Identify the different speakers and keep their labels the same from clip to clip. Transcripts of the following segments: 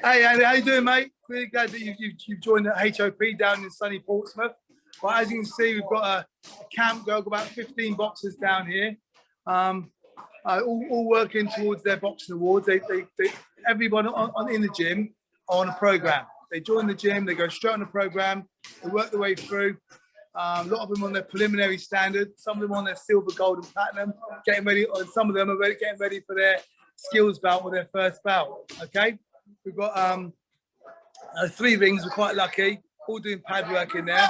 Speaker 1: Hey, Andy, how you doing, mate? Really glad that you've joined the HOP down in sunny Portsmouth. But as you can see, we've got a camp going, about 15 boxers down here, all working towards their boxing awards. Everyone in the gym are on a program. They join the gym, they go straight on the program, they work their way through. A lot of them on their preliminary standard, some of them on their silver, gold, and platinum, getting ready. And some of them are getting ready for their skills bout or their first bout. Okay, we've got 3 rings. We're quite lucky, all doing pad work in there.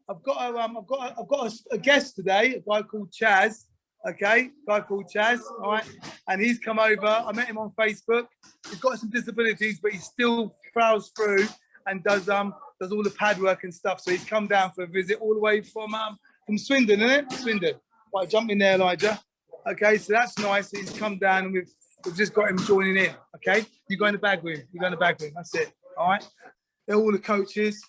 Speaker 1: I've got a guest today, a guy called Chaz. Okay, all right, and he's come over. I met him on Facebook. He's got some disabilities, but he still prowls through and does all the pad work and stuff. So he's come down for a visit all the way from Swindon, isn't it? Swindon. Right, jump in there, Elijah. Okay, so that's nice. He's come down and we've just got him joining in. Okay, you go in the bag room. That's it. All right. They're all the coaches.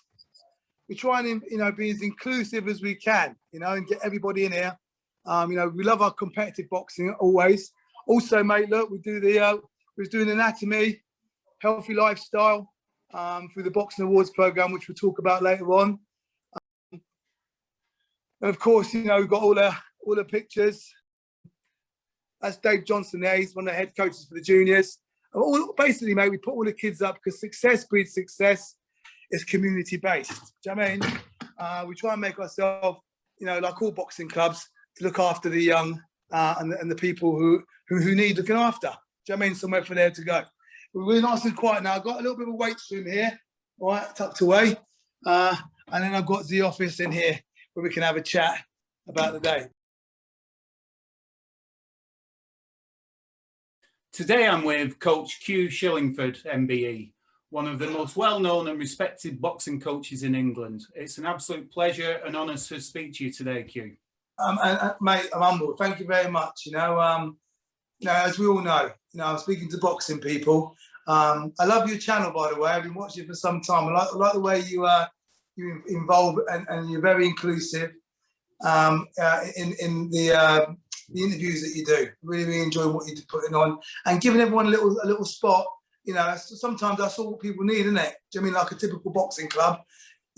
Speaker 1: We try and be as inclusive as we can, and get everybody in here. We love our competitive boxing always. Also, mate, look, we're doing anatomy, healthy lifestyle through the Boxing Awards program, which we'll talk about later on. And of course, we've got all the pictures. That's Dave Johnson there. He's one of the head coaches for the juniors. Basically, mate, we put all the kids up because success breeds success. It's community based. Do you know what I mean? We try and make ourselves, like all boxing clubs, to look after the young and the people who need looking after. Do you know what I mean? Somewhere for there to go. We're really nice and quiet now. I've got a little bit of a weights room here, all right, tucked away. And then I've got the office in here where we can have a chat about the day.
Speaker 2: Today I'm with Coach Q Shillingford MBE, one of the most well-known and respected boxing coaches in England. It's an absolute pleasure and honour to speak to you today, Q.
Speaker 1: Mate, I'm humbled. Thank you very much. As we all know, I'm speaking to boxing people. I love your channel, by the way. I've been watching it for some time. I like the way you involve and you're very inclusive in the interviews that you do. Really enjoy what you're putting on and giving everyone a little spot. Sometimes that's all people need, isn't it? Do you know what I mean? Like a typical boxing club.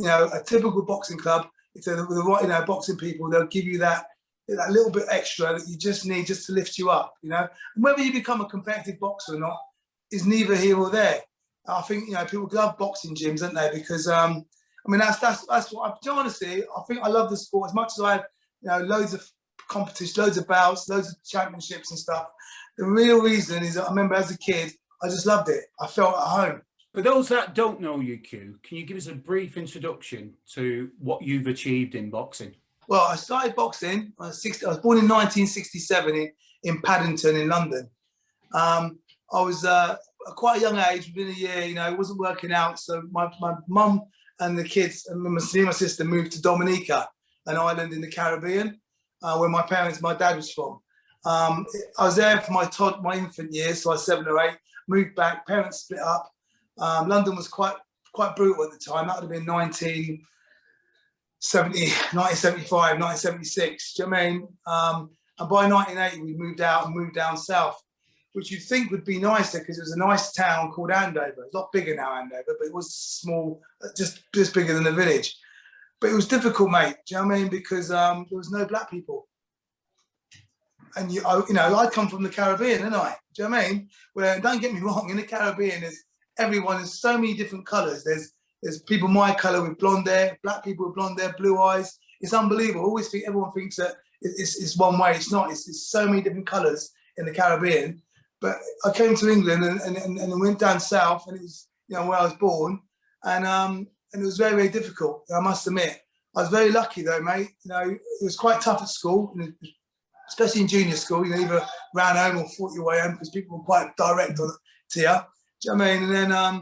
Speaker 1: A typical boxing club. If they're the right, boxing people, they'll give you that little bit extra that you just need just to lift you up. And whether you become a competitive boxer or not is neither here or there. I think people love boxing gyms, don't they? Because that's what honestly, I think I love the sport as much as I have loads of competitions, loads of bouts, loads of championships and stuff. The real reason is that I remember as a kid, I just loved it. I felt at home.
Speaker 2: For those that don't know you, Q, can you give us a brief introduction to what you've achieved in boxing?
Speaker 1: Well, I started boxing. I was born in 1967 in Paddington in London. I was quite a young age, within a year, it wasn't working out. So my mum and the kids and my sister moved to Dominica, an island in the Caribbean, where my dad was from. I was there for my infant years, so I was 7 or 8, moved back, parents split up. London was quite brutal at the time. That would have been 1975, 1976. Do you know what I mean? And by 1980, we moved out and moved down south, which you'd think would be nicer because it was a nice town called Andover. It's a lot bigger now, Andover, but it was small, just bigger than a village. But it was difficult, mate. Do you know what I mean? Because there was no black people. And I come from the Caribbean, didn't I? Do you know what I mean? Where, don't get me wrong, in the Caribbean, there's so many different colours. There's people my colour with blonde hair, black people with blonde hair, blue eyes. It's unbelievable. I always think everyone thinks that it's one way. It's not. It's so many different colours in the Caribbean. But I came to England and went down south, and it was where I was born, and it was very, very difficult. I must admit. I was very lucky though, mate. It was quite tough at school, especially in junior school. Either ran home or fought your way home because people were quite direct to you. Do you know what I mean? And then I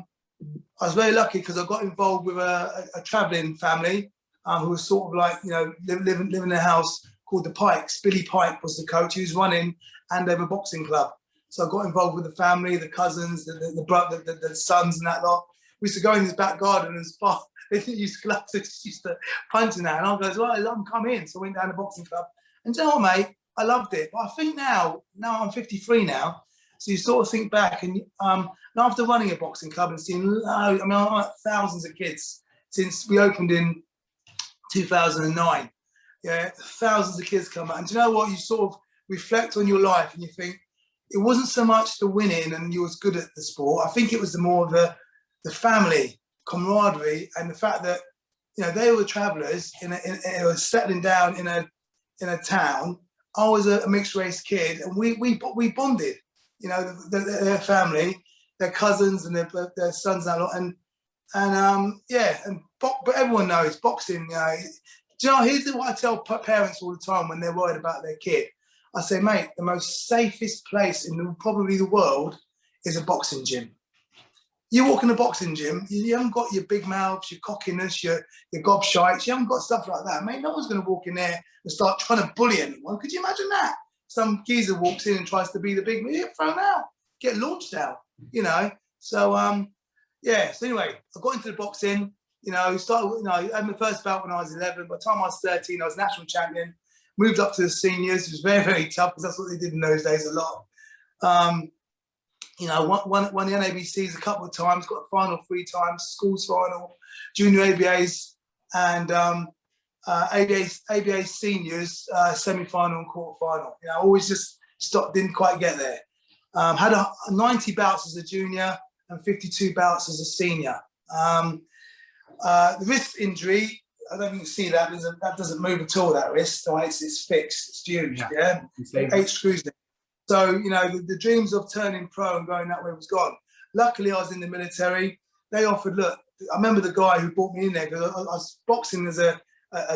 Speaker 1: was very lucky because I got involved with a travelling family who was sort of like, living in a house called the Pikes. Billy Pike was the coach. He was running Andover Boxing Club. So I got involved with the family, the cousins, the sons and that lot. We used to go in his back garden and spar. They used to punch in that. And I goes, well, I'm come in. So I went down to the boxing club. And you know what, mate? I loved it. But I think now I'm 53 now. So you sort of think back, and after running a boxing club and seeing, thousands of kids since we opened in 2009. Yeah, thousands of kids come out. And do you know what? You sort of reflect on your life and you think, it wasn't so much the winning and you was good at the sport. I think it was more of the family camaraderie and the fact that, they were travellers it was settling down in a town. I was a mixed race kid, and we bonded. Their family, their cousins and their sons and but everyone knows boxing. Do you know? Here's what I tell parents all the time when they're worried about their kid. I say, mate, the most safest place in probably the world is a boxing gym. You walk in a boxing gym, you haven't got your big mouths, your cockiness, your gobshites. You haven't got stuff like that, mate. No one's going to walk in there and start trying to bully anyone. Could you imagine that? Some geezer walks in and tries to be the big man, you get thrown out, get launched out, So, So anyway, I got into the boxing, I had my first bout when I was 11. By the time I was 13, I was national champion. Moved up to the seniors. It was very, very tough because that's what they did in those days a lot. Won the NABCs a couple of times, got a final 3 times, schools final, junior ABAs, and ABA seniors semi-final and quarter-final. Always just stopped, didn't quite get there. Had 90 bouts as a junior and 52 bouts as a senior. The wrist injury, I don't think you can see that. That doesn't move at all, that wrist. So it's fixed, it's fused, yeah? 8 screws there. So, the dreams of turning pro and going that way was gone. Luckily, I was in the military. They offered, look, I remember the guy who brought me in there because I was boxing as a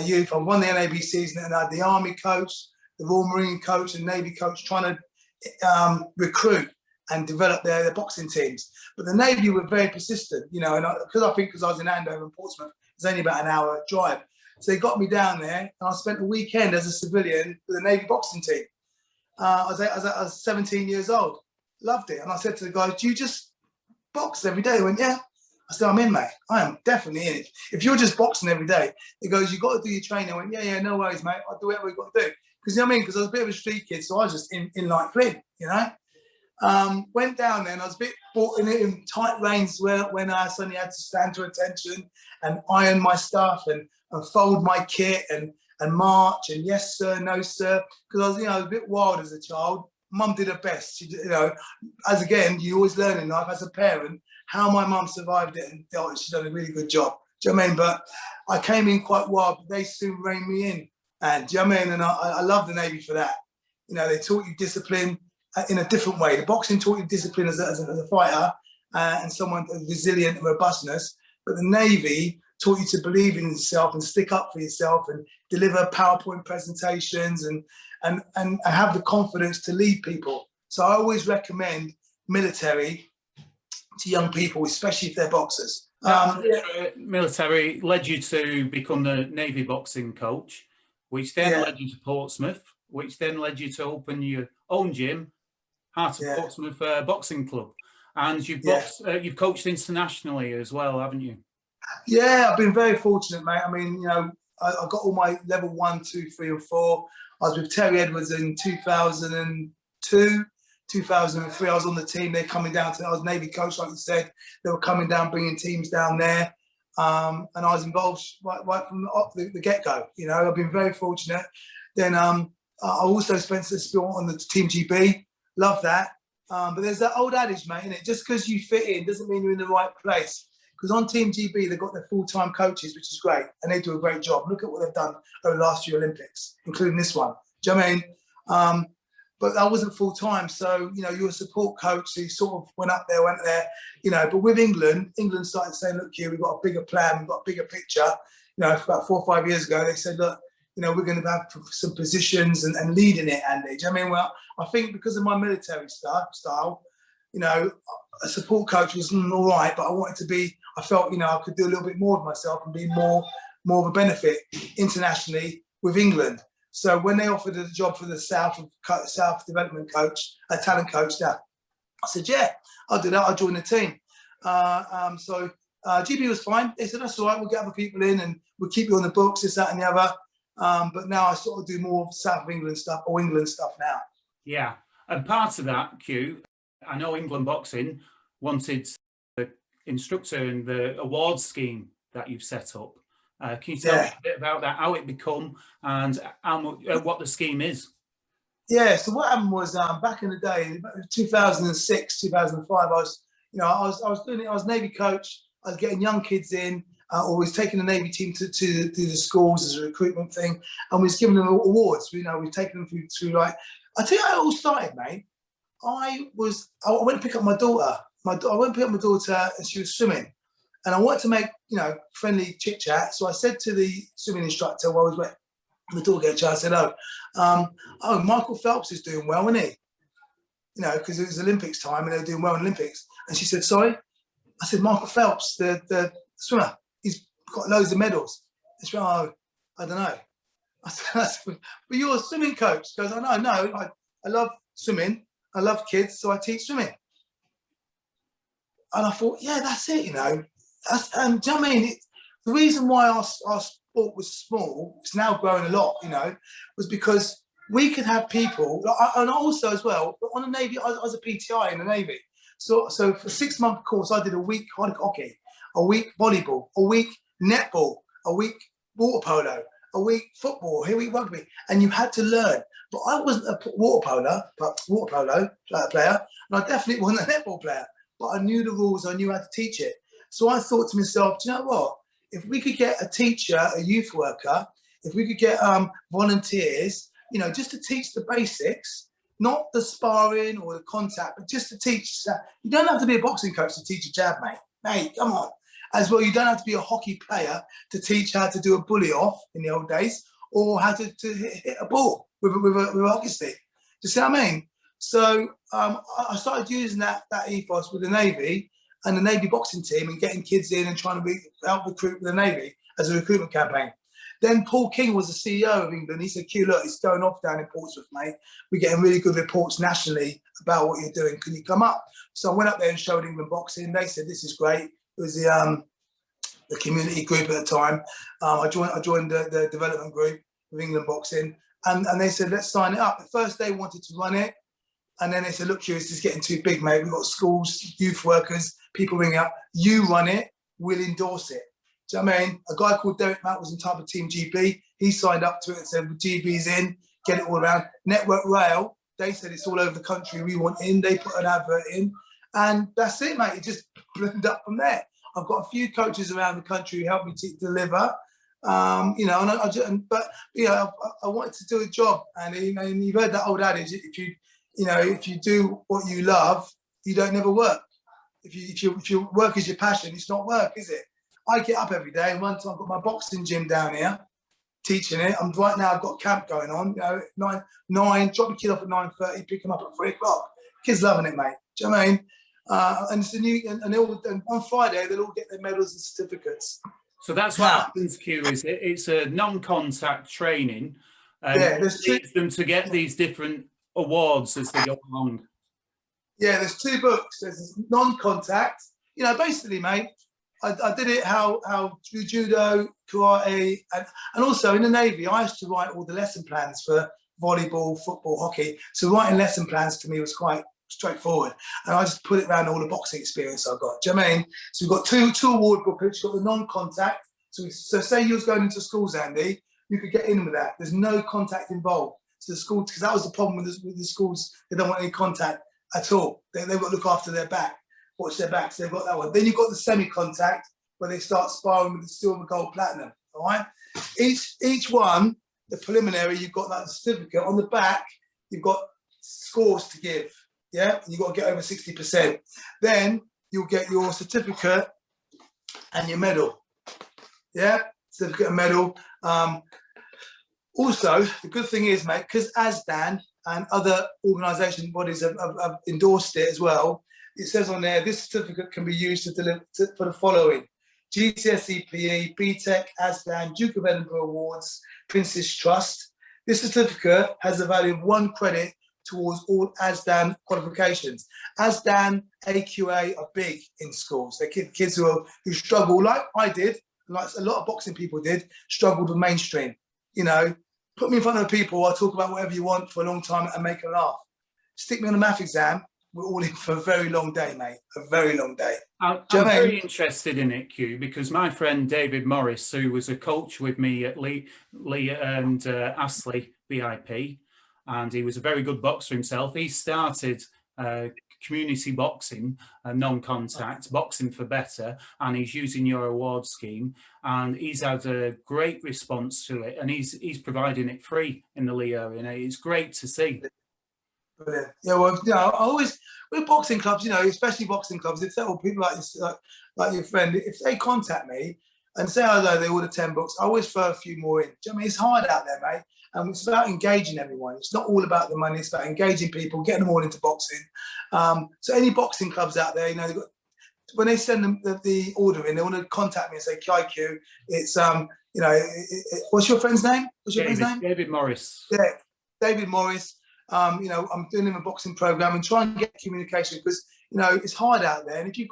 Speaker 1: youth. I won the NABCs and I had the Army coach, the Royal Marine coach and Navy coach trying to recruit and develop their boxing teams. But the Navy were very persistent, and because I was in Andover and Portsmouth, it was only about an hour drive. So they got me down there and I spent a weekend as a civilian with the Navy boxing team. I was 17 years old, loved it. And I said to the guys, do you just box every day? They went, yeah. I said, I'm in, mate. I am definitely in it. If you're just boxing every day, he goes, you've got to do your training. I went, yeah, no worries, mate. I'll do whatever we've got to do. Because, because I was a bit of a street kid, so I was just in like Flynn, Went down there and I was a bit brought in tight reins when I suddenly had to stand to attention and iron my stuff and fold my kit and march and yes sir, no sir, because I was a bit wild as a child. Mum did her best. She, as again, you always learn in life as a parent how my mum survived it and dealt it. She's done a really good job. Do you know what I mean? But I came in quite wild, but they soon reined me in. And do you know what I mean? And I love the Navy for that. They taught you discipline in a different way. The boxing taught you discipline as a fighter and someone resilient and robustness. But the Navy taught you to believe in yourself and stick up for yourself and deliver PowerPoint presentations and have the confidence to lead people. So I always recommend military to young people, especially if they're boxers.
Speaker 2: Military led you to become the Navy boxing coach, which then led you to Portsmouth, which then led you to open your own gym, Heart of Portsmouth Boxing Club. And you've coached internationally as well, haven't you?
Speaker 1: Yeah, I've been very fortunate, mate. I mean, I got all my level 1, 2, 3 and 4. I was with Terry Edwards in 2002, 2003. I was on the team. They're coming down I was Navy coach, like you said. They were coming down, bringing teams down there. And I was involved right from the get-go. I've been very fortunate. Then I also spent a sport on the Team GB. Love that. But there's that old adage, mate, innit? Just because you fit in doesn't mean you're in the right place. Because on Team GB, they've got their full-time coaches, which is great, and they do a great job. Look at what they've done over the last few Olympics, including this one. Do you know what I mean? But I wasn't full-time, so, you're a support coach, so you sort of went there, But with England started saying, look, Q, we've got a bigger plan, we've got a bigger picture. About 4 or 5 years ago, they said, look, we're going to have some positions and leading it, Andy. Do you know what I mean? Well, I think because of my military style, a support coach was all right, but I felt, I could do a little bit more of myself and be more of a benefit internationally with England. So when they offered a job for the South development coach, a talent coach, I said, yeah, I'll do that. I'll join the team. So GB was fine. They said, that's all right. We'll get other people in and we'll keep you on the books, this, that and the other. But now I sort of do more South of England stuff or England stuff now.
Speaker 2: Yeah. And part of that, Q, I know England Boxing wanted the instructor and the awards scheme that you've set up. Can you tell me a bit about that, how it become, and how much, what the scheme is?
Speaker 1: Yeah, so what happened was back in the day, 2006, 2005, I was doing it. I was Navy coach. I was getting young kids in, or was taking the Navy team to the schools as a recruitment thing, and we was giving them awards. We've taken them through like, I tell you how it all started, mate. I went to pick up my daughter. I went to pick up my daughter, and she was swimming, and I wanted to make friendly chit chat. So I said to the swimming instructor while I was waiting for the daughter to get a chance, I said, "Oh, Michael Phelps is doing well, isn't he? Because it was Olympics time and they were doing well in Olympics." And she said, "Sorry?" I said, "Michael Phelps, the swimmer, he's got loads of medals." And she went, "Oh, I don't know." I said, "But you're a swimming coach." She goes, "I know. I love swimming. I love kids, so I teach swimming." And I thought, yeah, that's it, do you know what I mean? The reason why our sport was small, it's now growing a lot, was because we could have people, and also as well, on the Navy, I was a PTI in the Navy. So for a 6-month course, I did a week hockey, a week volleyball, a week netball, a week water polo, a week football, a week rugby, and you had to learn. But I wasn't a water polo player, and I definitely wasn't a netball player. But I knew the rules, I knew how to teach it. So I thought to myself, do you know what? If we could get a teacher, a youth worker, if we could get volunteers, just to teach the basics, not the sparring or the contact, but just to teach. You don't have to be a boxing coach to teach a jab, mate. Mate, come on. As well, you don't have to be a hockey player to teach how to do a bully off in the old days, or how to hit a ball with a hockey stick. Do you see what I mean? So I started using that ethos with the Navy and the Navy boxing team, and getting kids in and trying to help recruit with the Navy as a recruitment campaign. Then Paul King was the CEO of England. He said, "Q, look, it's going off down in Portsmouth, mate. We're getting really good reports nationally about what you're doing. Can you come up?" So I went up there and showed England Boxing. They said, "This is great." It was the community group at the time. I joined the development group of England Boxing, and they said, "Let's sign it up." The first day wanted to run it, and then they said, "Look, Q, this is getting too big, mate. We've got schools, youth workers, people ringing up. You run it, we'll endorse it." Do you know what I mean? A guy called Derek Matt was in type of Team GB. He signed up to it and said, "GB's in, get it all around." Network Rail, they said it's all over the country, we want in. They put an advert in, and that's it, mate. It just bloomed up from there. I've got a few coaches around the country who help me to deliver, but I wanted to do a job, and you've heard that old adage: if you do what you love, you don't never work. If your work is your passion, it's not work, is it? I get up every day, and one time I've got my boxing gym down here, teaching it. Right now I've got a camp going on. 9, drop the kid off at 9:30, pick him up at 3 o'clock. Kids loving it, mate. Do you know what I mean? And it's a new, and on Friday they'll all get their medals and certificates.
Speaker 2: So that's what happens, Q. Is it's a non-contact training, and it leads them to get these different awards as they go along. Yeah,
Speaker 1: there's 2 books. There's non-contact. Basically, mate, I did it how through judo, karate, and also in the Navy, I used to write all the lesson plans for volleyball, football, hockey. So writing lesson plans to me was quite straightforward, and I just put it around all the boxing experience I've got. Do you know what I mean? So we've got two award booklets. You've got the non-contact. So say you was going into schools, Andy, you could get in with that. There's no contact involved. So the school, because that was the problem with the schools, they don't want any contact at all. They've got to look after their back, watch their backs. They've got that one. Then you've got the semi-contact, where they start sparring with the silver, gold, platinum. All right. Each one, the preliminary, you've got that certificate. On the back, you've got scores to give. Yeah, you've got to get over 60%. Then you'll get your certificate and your medal. Yeah, certificate and medal. Also, the good thing is, mate, because ASDAN and other organisation bodies have endorsed it as well, it says on there, this certificate can be used to deliver for the following: GCSE PE, BTEC, ASDAN, Duke of Edinburgh Awards, Prince's Trust. This certificate has a value of 1 credit towards all ASDAN qualifications. ASDAN, AQA are big in schools. They're kids who struggle, like I did, like a lot of boxing people did, struggled with mainstream. Put me in front of the people, I'll talk about whatever you want for a long time and make them laugh. Stick me on a math exam, we're all in for a very long day, mate. A very long day.
Speaker 2: I'm very interested in it, Q, because my friend David Morris, who was a coach with me at Lee and Astley VIP, and he was a very good boxer himself. He started community boxing, non-contact, boxing for better, and he's using your award scheme, and he's had a great response to it, and he's providing it free in the Lee area, and it's great to see.
Speaker 1: Brilliant. Yeah, well, you know, I always, with boxing clubs, you know, especially boxing clubs, if they're all people like this, like your friend, if they contact me and say, oh no, they order 10 books, I always throw a few more in. Do you know what I mean? It's hard out there, mate. And it's about engaging everyone. It's not all about the money. It's about engaging people, getting them all into boxing. So any boxing clubs out there, you know, when they send them the order in, they want to contact me and say, Q, it's, you know, what's your friend's name? What's your friend's name?
Speaker 2: David Morris.
Speaker 1: Yeah, David Morris. You know, I'm doing him a boxing program and try and get communication, because, you know, it's hard out there. And if you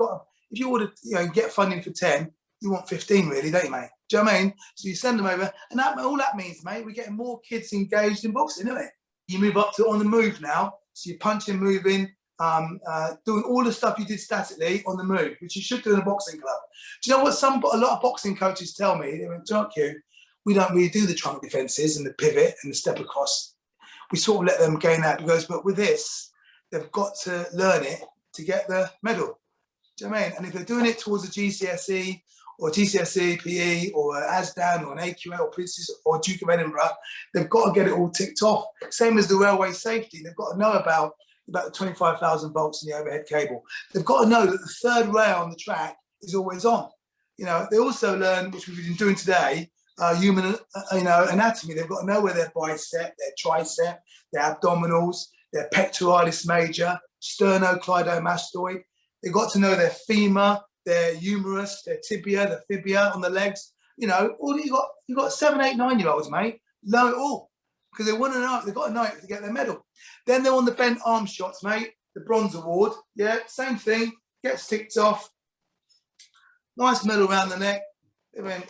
Speaker 1: order, you know, get funding for 10, you want 15 really, don't you, mate? Do you know what I mean? So you send them over, and all that means, mate, we're getting more kids engaged in boxing, isn't it? You move up to on the move now. So you're punching, moving, doing all the stuff you did statically on the move, which you should do in a boxing club. Do you know what a lot of boxing coaches tell me? They went, Q, we don't really do the trunk defences and the pivot and the step across. We sort of let them gain that, because, but with this, they've got to learn it to get the medal. Do you know what I mean? And if they're doing it towards a GCSE or GCSE PE or an ASDAN or an AQA or Princess or Duke of Edinburgh, they've got to get it all ticked off. Same as the railway safety. They've got to know about the 25,000 volts in the overhead cable. They've got to know that the third rail on the track is always on. You know, they also learn, which we've been doing today, human, you know, anatomy. They've got to know where their bicep, their tricep, their abdominals, their pectoralis major, sternocleidomastoid. They've got to know their femur, their humerus, their tibia, the fibia on the legs. You know, all you got 7, 8, 9-year-olds, mate, know it all, because they want to know. They've got to know it to get their medal. Then they're on the bent arm shots, mate. The bronze award, yeah, same thing. Gets ticked off. Nice medal around the neck. They went.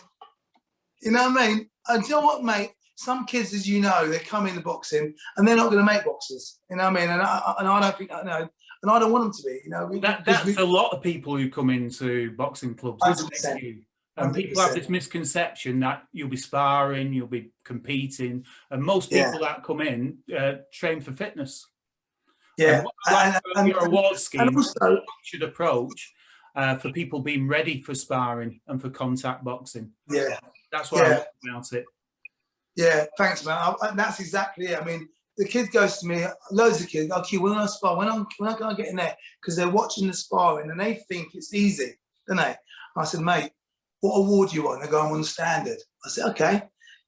Speaker 1: You know what I mean? And you know what, mate? Some kids, as you know, they come into boxing and they're not going to make boxers. You know what I mean? And I don't think, you know, and I don't want them to be. You know,
Speaker 2: that's a lot of people who come into boxing clubs, isn't it? And people have this misconception that you'll be sparring, you'll be competing, and most people that come in train for fitness.
Speaker 1: Yeah,
Speaker 2: and your award scheme should approach for people being ready for sparring and for contact boxing.
Speaker 1: Yeah,
Speaker 2: that's what I like about it.
Speaker 1: Yeah, thanks, man. That's exactly it. I mean, the kid goes to me, loads of kids, Q, when I spar, when can I get in there? Because they're watching the sparring and they think it's easy, don't they? I said, mate, what award do you want? They go, I'm on standard. I said, okay,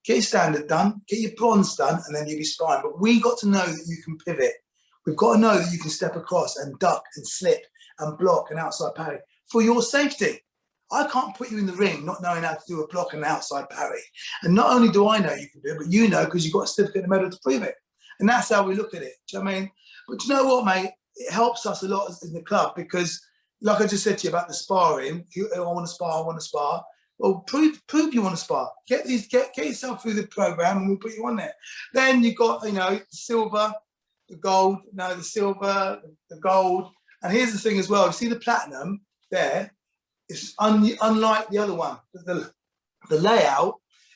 Speaker 1: get your standard done, get your bronze done, and then you'll be sparring. But we got to know that you can pivot. We've got to know that you can step across and duck and slip and block and outside parry for your safety. I can't put you in the ring not knowing how to do a block and an outside parry. And not only do I know you can do it, but you know, because you've got a certificate and medal to prove it. And that's how we look at it. Do you know what I mean? But you know what, mate? It helps us a lot in the club, because, like I just said to you about the sparring, I want to spar. Well, prove you want to spar. Get yourself through the program, and we'll put you on there. Then you've got, you know, the silver, the gold. No, the silver, the gold. And here's the thing as well. You see the platinum there? It's unlike the other one. The layout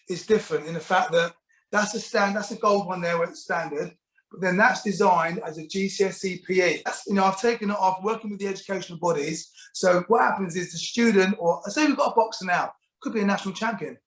Speaker 1: is different in the fact that that's a gold one there where it's standard, but then that's designed as a GCSE PE. You know, I've taken it off working with the educational bodies. So what happens is the student, or say we've got a boxer now, could be a national champion,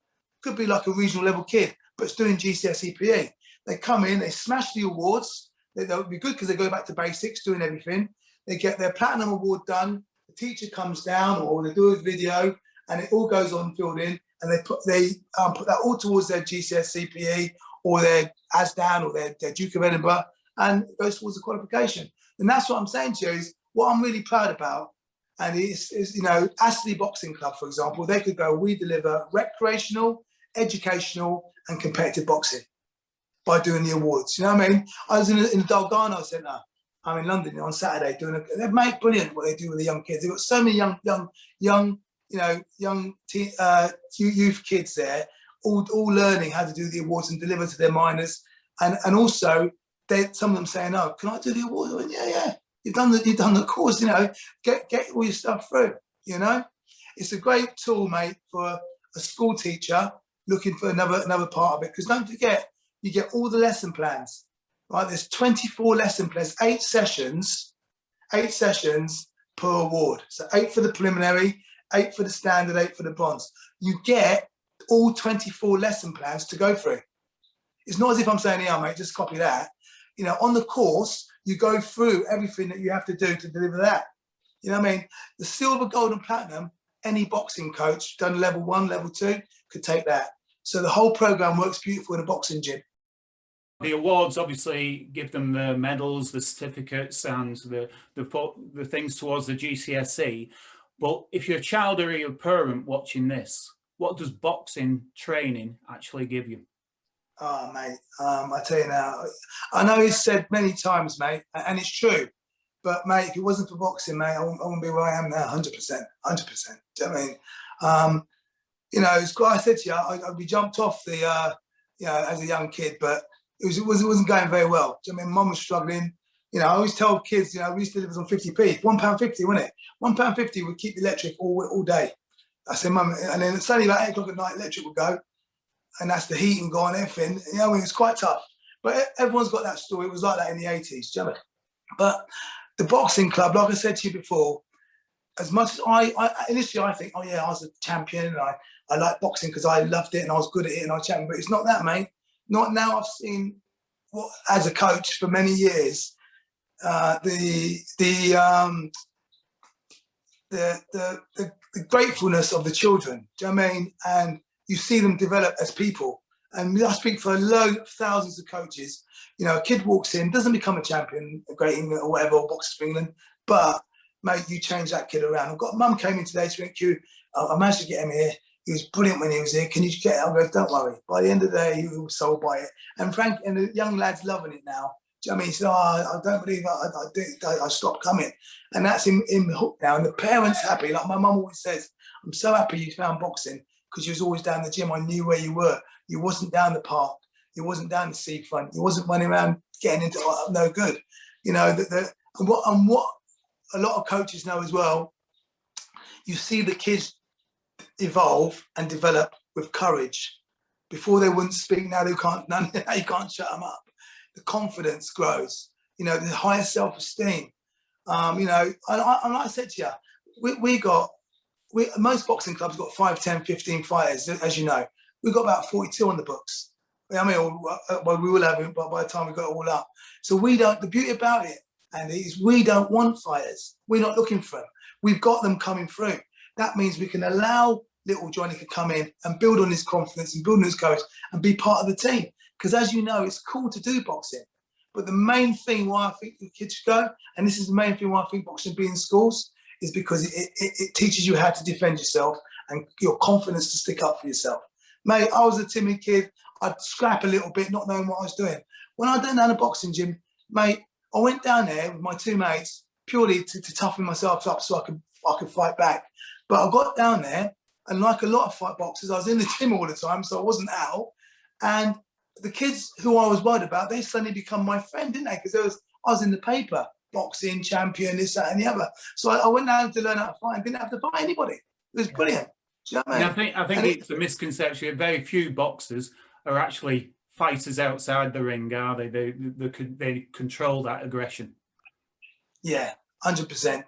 Speaker 1: could be like a regional level kid, but it's doing GCSE PE. They come in, they smash the awards. They'll be good because they go back to basics, doing everything. They get their platinum award done. The teacher comes down, or they do a video, and it all goes on filled in, and they put that all towards their GCSE PE or their ASDAN or their Duke of Edinburgh, and it goes towards the qualification. And that's what I'm saying to you is what I'm really proud about. And is you know, Astley Boxing Club, for example, they could go, we deliver recreational, educational, and competitive boxing by doing the awards. You know what I mean? I was in the Dalgarno Centre. I'm in London on Saturday doing they've made brilliant what they do with the young kids. They've got so many young, you know, youth kids there, all learning how to do the awards and deliver to their minors. And also, some of them saying, oh, can I do the awards? I went, yeah. You've done the course, you know, get all your stuff through, you know. It's a great tool, mate, for a school teacher looking for another part of it. Because don't forget, you get all the lesson plans, right? There's 24 lesson plans, 8 sessions per award. So 8 for the preliminary, 8 for the standard, 8 for the bronze. You get all 24 lesson plans to go through. It's not as if I'm saying, yeah, mate, just copy that. You know, on the course, you go through everything that you have to do to deliver that. You know what I mean? The silver, gold, and platinum, any boxing coach done level 1, level 2 could take that. So the whole program works beautiful in a boxing gym.
Speaker 2: The awards obviously give them the medals, the certificates, and the things towards the GCSE. But if you're a child or you're a parent watching this, what does boxing training actually give you?
Speaker 1: Oh, mate, I tell you now, I know it's said many times, mate, and it's true. But, mate, if it wasn't for boxing, mate, I wouldn't be where I am now, 100%, 100%. Do you know what I mean? You know, it's quite, I said to you, we jumped off the, you know, as a young kid, but it wasn't going very well. Do you know what I mean? Mum was struggling. You know, I always tell kids, you know, we used to live on 50p, £1.50, wasn't it? £1.50 would keep the electric all day. I said, Mum, and then it's only about 8 o'clock at night, electric would go, and that's the heat and gone, everything. You know, it's quite tough. But everyone's got that story. It was like that in the 80s. Do you know what I mean? But the boxing club, like I said to you before, as much as I initially I think, oh yeah, I was a champion and I liked boxing because I loved it and I was good at it and I was champion. But it's not that, mate. Not now. I've seen what, as a coach for many years, the gratefulness of the children. Do you know what I mean? And you see them develop as people. And I speak for thousands of coaches. You know, a kid walks in, doesn't become a champion, a Great England or whatever, or Boxers for England, but mate, you change that kid around. I've got Mum came in today to Q. I managed to get him here. He was brilliant when he was here. Can you get it? I go, don't worry. By the end of the day, he was sold by it. And Frank and the young lad's loving it now. Do you know what I mean? He said, oh, I don't believe I stopped coming. And that's him hooked now. And the parents happy. Like my mum always says, I'm so happy you found boxing because you was always down the gym. I knew where you were. You wasn't down the park. You wasn't down the seafront. You wasn't running around getting into no good. You know, and what a lot of coaches know as well, you see the kids evolve and develop with courage. Before they wouldn't speak, now they can't. Now you can't shut them up. The confidence grows. You know, the higher self-esteem. You know, and like I said to you, most boxing clubs got 5, 10, 15 fighters, as you know. We've got about 42 on the books. I mean, well, we will have it, but by the time we got it all up. So we don't, the beauty about it, Andy, is we don't want fighters. We're not looking for them. We've got them coming through. That means we can allow little Johnny to come in and build on his confidence and build on his courage and be part of the team. Because as you know, it's cool to do boxing. But the main thing why I think the kids should go, and this is the main thing why I think boxing should be in schools, is because it teaches you how to defend yourself and your confidence to stick up for yourself. Mate, I was a timid kid. I'd scrap a little bit, not knowing what I was doing. When I went down a boxing gym, mate, I went down there with my 2 mates purely to toughen myself up so I could fight back. But I got down there, and like a lot of fight boxers, I was in the gym all the time, so I wasn't out. And the kids who I was worried about, they suddenly become my friend, didn't they? Because I was in the paper, boxing champion, this, that, and the other. So I went down to learn how to fight and didn't have to fight anybody. It was brilliant. Do you know what I mean?
Speaker 2: I think it's a misconception. Very few boxers are actually fighters outside the ring, are they? They control that aggression. Yeah,
Speaker 1: 100%.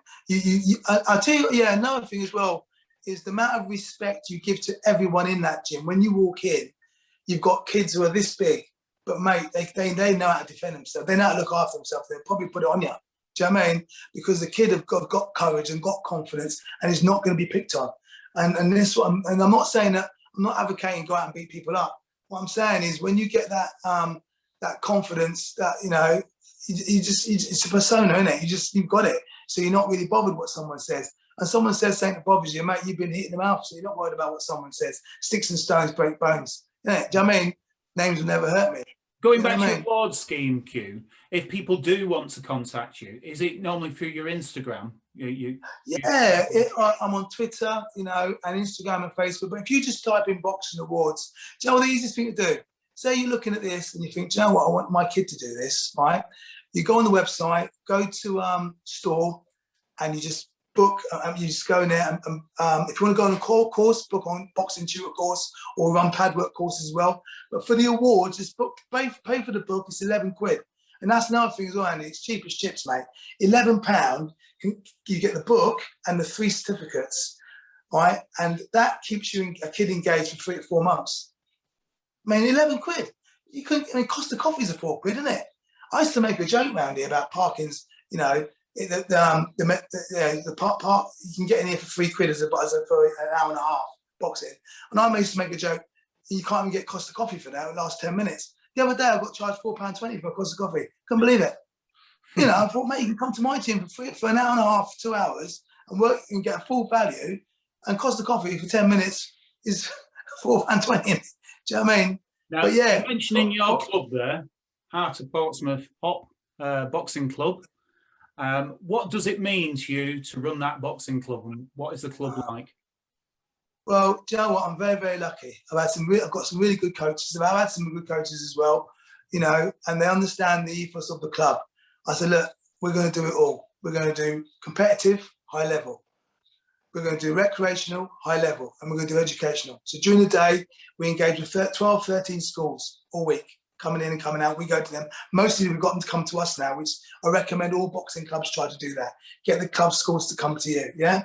Speaker 1: I tell you, yeah, another thing as well is the amount of respect you give to everyone in that gym. When you walk in, you've got kids who are this big, but mate, they know how to defend themselves. They know how to look after themselves. They'll probably put it on you. Do you know what I mean? Because the kid have got courage and got confidence and is not going to be picked on. And this one, and I'm not saying that, I'm not advocating go out and beat people up. What I'm saying is when you get that that confidence, that, you know, it's a persona, isn't it? You've got it. So you're not really bothered what someone says. And someone says something that bothers you, mate, you've been hit in the mouth, so you're not worried about what someone says. Sticks and stones break bones. Yeah, do you know what I mean? Names will never hurt me.
Speaker 2: Going back to your award scheme, Q, if people do want to contact you, is it normally through your Instagram?
Speaker 1: Yeah, I'm on Twitter, you know, and Instagram and Facebook. But if you just type in boxing awards, do you know what the easiest thing to do? Say you're looking at this and you think, do you know what, I want my kid to do this, right? You go on the website, go to store, and you just book. You just go in there, and if you want to go on a course, book on boxing tutor course or run pad work course as well. But for the awards, just pay for the book. It's 11 quid, and that's another thing as well. And it's cheap as chips, mate. £11. You get the book and the 3 certificates, right? And that keeps a kid engaged for 3 to 4 months. I mean, 11 quid. You couldn't. I mean, cost of coffee's a 4 quid, isn't it? I used to make a joke around here about parking's. You know, the park you can get in here for 3 quid for an hour and a half boxing. And I used to make a joke. You can't even get cost of coffee for that. It lasts 10 minutes. The other day I got charged £4.20 for a cost of coffee. Couldn't believe it. You know, I thought, mate, you can come to my gym for an hour and a half, 2 hours, and work and get a full value. And cost of coffee for 10 minutes is £4.20. Do you know what I mean?
Speaker 2: Now,
Speaker 1: but yeah,
Speaker 2: mentioning your club there, Heart of Portsmouth Hop Boxing Club. What does it mean to you to run that boxing club, and what is the club like?
Speaker 1: Well, do you know what? I'm very, very lucky. I've got some really good coaches. I've had some good coaches as well, you know, and they understand the ethos of the club. I said, look, we're going to do it all. We're going to do competitive, high level. We're going to do recreational, high level, and we're going to do educational. So during the day, we engage with 12, 13 schools all week, coming in and coming out. We go to them. Mostly we've got them to come to us now, which I recommend all boxing clubs try to do that. Get the club schools to come to you, yeah?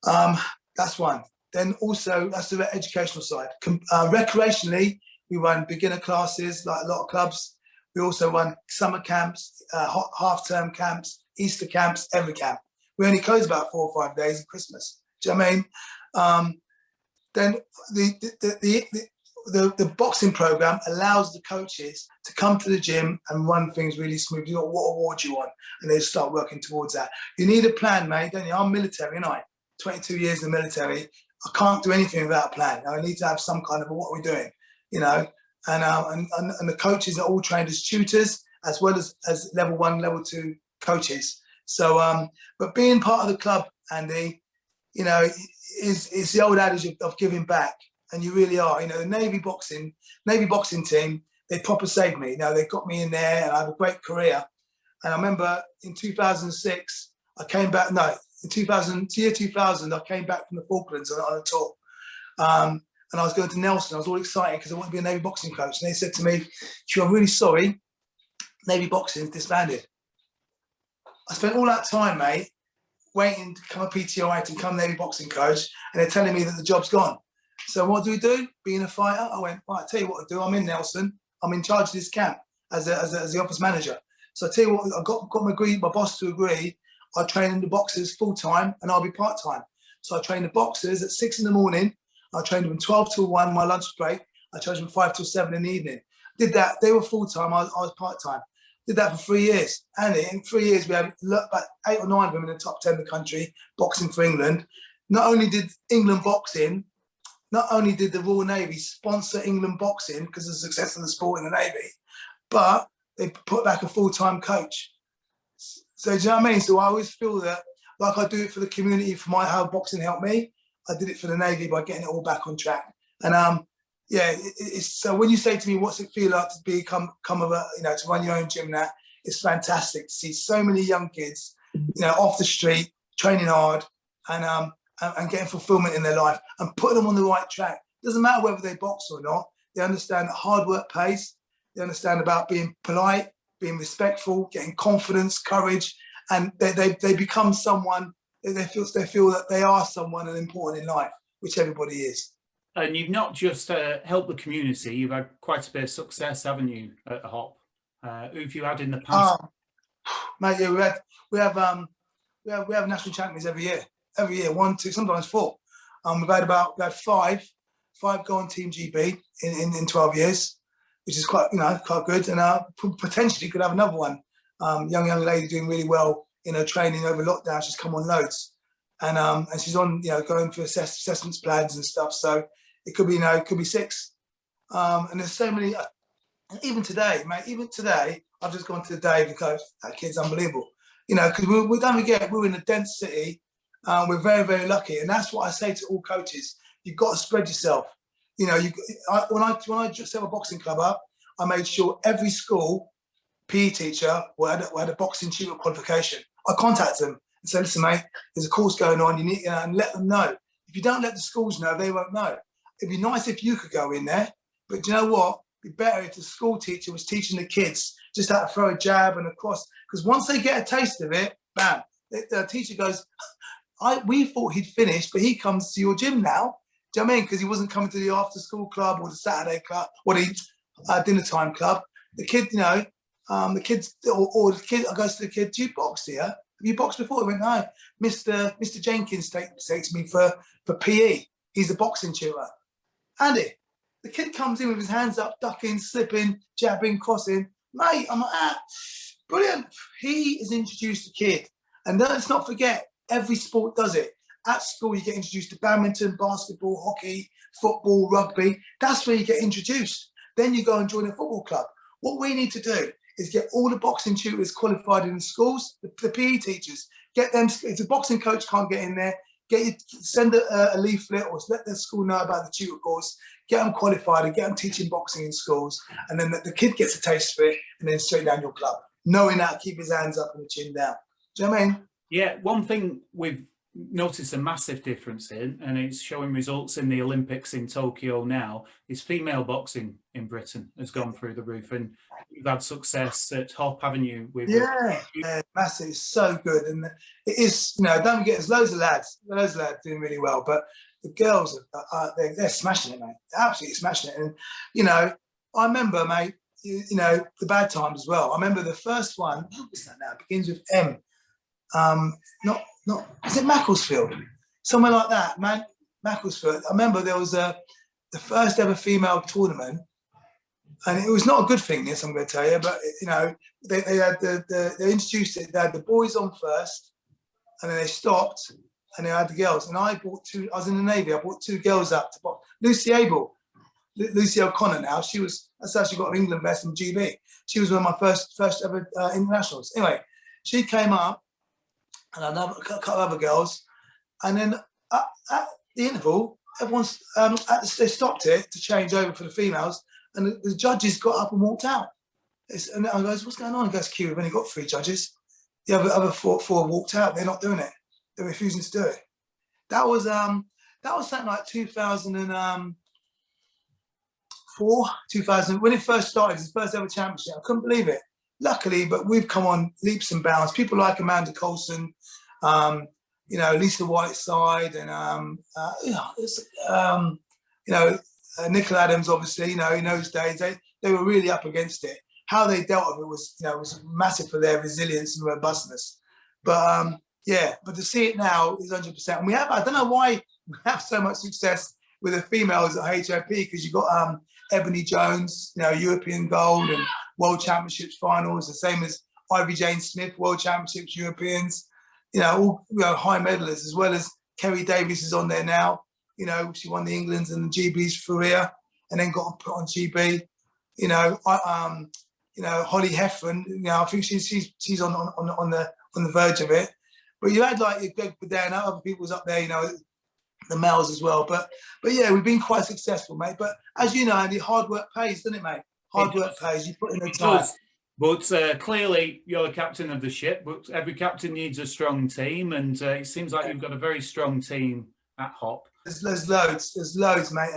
Speaker 1: That's one. Then also, that's the educational side. Recreationally, we run beginner classes, like a lot of clubs. We also run summer camps, half-term camps, Easter camps, every camp. We only close about 4 or 5 days at Christmas. Do you know what I mean? Then the boxing program allows the coaches to come to the gym and run things really smoothly. What award you want, and they start working towards that. You need a plan, mate, don't you? I'm military, aren't I? 22 years in the military. I can't do anything without a plan. I need to have some kind of what we're doing, you know. And the coaches are all trained as tutors as well as level 1, level 2 coaches. So, but being part of the club, Andy, you know, is the old adage of giving back, and you really are. You know, the Navy boxing team, they proper saved me. You know, they got me in there, and I have a great career. And I remember in 2006, I came back. No, in 2000, I came back from the Falklands on a tour. And I was going to Nelson. I was all excited because I wanted to be a Navy boxing coach. And they said to me, "Q, I'm really sorry, Navy boxing's disbanded." I spent all that time, mate, waiting to become a PTI, to become a Navy boxing coach, and they're telling me that the job's gone. So what do? Being a fighter, I went, right, I'll tell you what to do. I'm in Nelson. I'm in charge of this camp as the office manager. So I tell you what, I got my boss to agree. I train the boxers full time, and I'll be part time. So I train the boxers at 6 in the morning. I trained them 12 till 1, my lunch break. I charged them 5 till 7 in the evening. Did that. They were full time. I was part time. Did that for 3 years. And in 3 years, we had about 8 or 9 of them in the top 10 of the country, boxing for England. Not only did England boxing, not only did the Royal Navy sponsor England boxing because of the success of the sport in the Navy, but they put back a full-time coach. So do you know what I mean? So I always feel that, like I do it for the community, for how boxing helped me, I did it for the Navy by getting it all back on track. And yeah, it's so when you say to me, what's it feel like to become to run your own gym now, it's fantastic to see so many young kids, you know, off the street, training hard and getting fulfillment in their life and putting them on the right track. It doesn't matter whether they box or not. They understand that hard work pays. They understand about being polite, being respectful, getting confidence, courage, and they become someone. They feel that they are someone and important in life, which everybody is.
Speaker 2: And you've not just helped the community; you've had quite a bit of success, haven't you, at HOP? Who have you had in the past?
Speaker 1: Mate, yeah, we have national champions every year. Every year, 1, 2, sometimes 4. We've had 5 go on Team GB in 12 years, which is quite good. And potentially could have another one. Young lady doing really well in her training over lockdown. She's come on loads, and she's on going through assessments plans and stuff. So it could be 6. And there's so many. Even today, mate. Even today, I've just gone to the Dave and coach. That kid's unbelievable. Because we don't forget we're in a dense city. We're very, very lucky, and that's what I say to all coaches. You've got to spread yourself. When I just set a boxing club up, I made sure every school PE teacher who had a boxing tutor qualification. I contacted them and said, listen, mate, there's a course going on. You need to and let them know. If you don't let the schools know, they won't know. It'd be nice if you could go in there, but do you know what? It'd be better if the school teacher was teaching the kids just how to throw a jab and a cross. Because once they get a taste of it, bam, the teacher goes, we thought he'd finished, but he comes to your gym now. Do you know what I mean? Because he wasn't coming to the after school club or the Saturday club or the dinner time club. The kid, you know, the kids or the kid, I goes to the kid, do you box here? Have you boxed before? He went, no. Mr. Jenkins takes me for PE. He's the boxing tutor. Andy, the kid comes in with his hands up, ducking, slipping, jabbing, crossing. Mate, I'm like, brilliant. He is introduced the kid. And let's not forget, every sport does it. At school, you get introduced to badminton, basketball, hockey, football, rugby. That's where you get introduced. Then you go and join a football club. What we need to do is get all the boxing tutors qualified in the schools, the PE teachers, get them, if the boxing coach can't get in there, send a leaflet or let the school know about the tutor course, get them qualified and get them teaching boxing in schools. And then the kid gets a taste for it and then straight down your club, knowing how to keep his hands up and the chin down. Do you know what I mean?
Speaker 2: Yeah, one thing we've noticed a massive difference in, and it's showing results in the Olympics in Tokyo now, is female boxing in Britain has gone through the roof. And you've had success at Hop, haven't you?
Speaker 1: Yeah, massive. It's so good. And it is, you know, don't forget, there's loads of lads doing really well, but the girls, they're smashing it, mate. They're absolutely smashing it. And, you know, I remember, mate, you know, the bad times as well. I remember the first one, what was that now? It begins with M. Is it Macclesfield? Somewhere like that, man. Macclesfield. I remember there was the first ever female tournament, and it was not a good thing, this, I'm going to tell you, but, you know, they had they introduced it, they had the boys on first, and then they stopped, and they had the girls. And I was in the Navy, I brought 2 girls up to box. Lucy O'Connor now, that's how she got her England best in GB. She was one of my first ever internationals. Anyway, she came up, and a couple of other girls, and then at the interval, everyone's they stopped it to change over for the females, and the judges got up and walked out. And I goes, what's going on? He goes, Q, we've only got 3 judges. The other four walked out. They're not doing it. They're refusing to do it. That was something like 2004, 2000 when it first started. His first ever championship. I couldn't believe it. Luckily, but we've come on leaps and bounds. People like Amanda Coulson, you know, Lisa Whiteside, and you know, Nicola Adams. Obviously, you know, in those days they were really up against it. How they dealt with it was, you know, was massive for their resilience and robustness. But yeah, but to see it now is 100%. And we have, I don't know why we have so much success with the females at HOP, because you've got Ebony Jones, you know, European gold and World Championships finals, the same as Ivy Jane Smith, World Championships, Europeans, you know, all, you know, high medalists, as well as Kerry Davies is on there now. You know, she won the Englands and the GBs through here, and then got put on GB. You know, you know, Holly Heffron. You know, I think she's on the verge of it. But you had like Greg Badan, other people was up there. You know, the males as well. But yeah, we've been quite successful, mate. But as you know, Andy, hard work pays, doesn't it, mate? Hard work pays. You put in the time.
Speaker 2: But clearly, you're the captain of the ship. But every captain needs a strong team, and it seems like you've got a very strong team at Hop.
Speaker 1: There's loads, mate,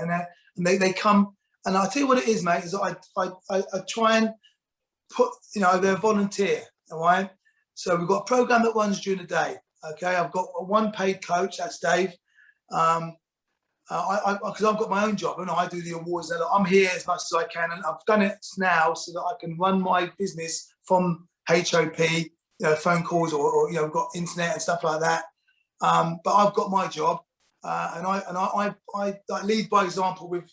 Speaker 1: and they come. And I'll tell you what it is, mate. Is I try and put, you know, they're volunteer, all right. So we've got a program that runs during the day. Okay, I've got one paid coach. That's Dave. Because I've got my own job and I do the awards. And I'm here as much as I can, and I've done it now so that I can run my business from HOP. You know, phone calls or you know, I've got internet and stuff like that. But I've got my job, and I lead by example with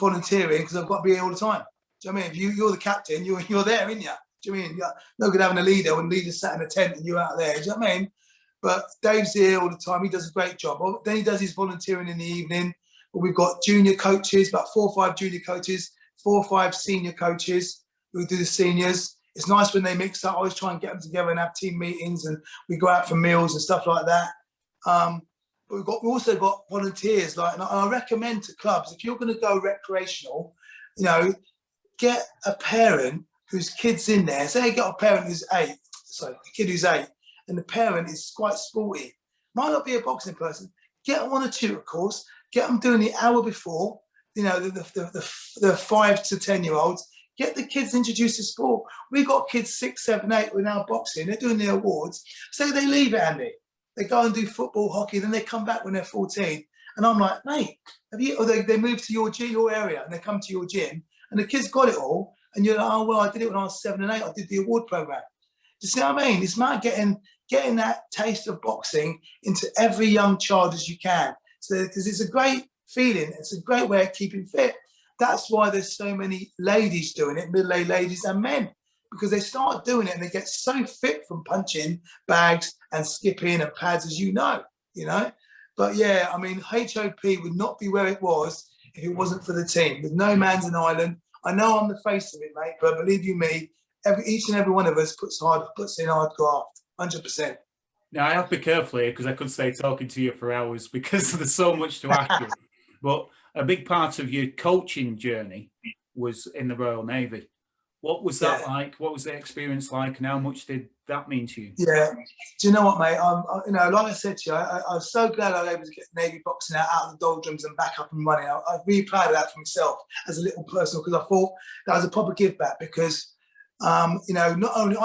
Speaker 1: volunteering, because I've got to be here all the time. Do you know what I mean? If you're the captain, you're there, aren't you? Do you know what I mean? You're no good having a leader when the leader's sat in a tent and you're out there. Do you know what I mean? But Dave's here all the time. He does a great job. Then he does his volunteering in the evening. But we've got junior coaches, about 4 or 5 junior coaches, 4 or 5 senior coaches who do the seniors. It's nice when they mix up. I always try and get them together and have team meetings, and we go out for meals and stuff like that. But we've also got volunteers. And I recommend to clubs, if you're going to go recreational, you know, get a parent whose kid's in there. Say you got a parent who's 8, sorry, a kid who's 8, and the parent is quite sporty, might not be a boxing person, get them on a tutor course, get them doing the hour before, you know, the 5 to 10-year-olds, get the kids introduced to sport. We got kids 6, 7, 8 who are now boxing, they're doing the awards. So they leave it, Andy. They go and do football, hockey, then they come back when they're 14. And I'm like, mate, have you, or they move to your area and they come to your gym and the kids got it all. And you're like, oh, well, I did it when I was 7 and 8. I did the award program. You see what I mean? It's about getting that taste of boxing into every young child as you can. So, because it's a great feeling. It's a great way of keeping fit. That's why there's so many ladies doing it, middle-aged ladies and men, because they start doing it and they get so fit from punching bags and skipping and pads, as you know. But yeah, I mean, HOP would not be where it was if it wasn't for the team. With no man's an island. I know I'm the face of it, mate, but believe you me, each and every one of us puts in hard graft, 100%.
Speaker 2: Now, I have to be careful here because I could stay talking to you for hours because there's so much to ask you. But a big part of your coaching journey was in the Royal Navy. What was that like? What was the experience like, and how much did that mean to you?
Speaker 1: Yeah, do you know what, mate? Like I said to you, I was so glad I was able to get Navy boxing out of the doldrums and back up and running. I'm really proud of that for myself as a little person, because I thought that was a proper give back. Because, not only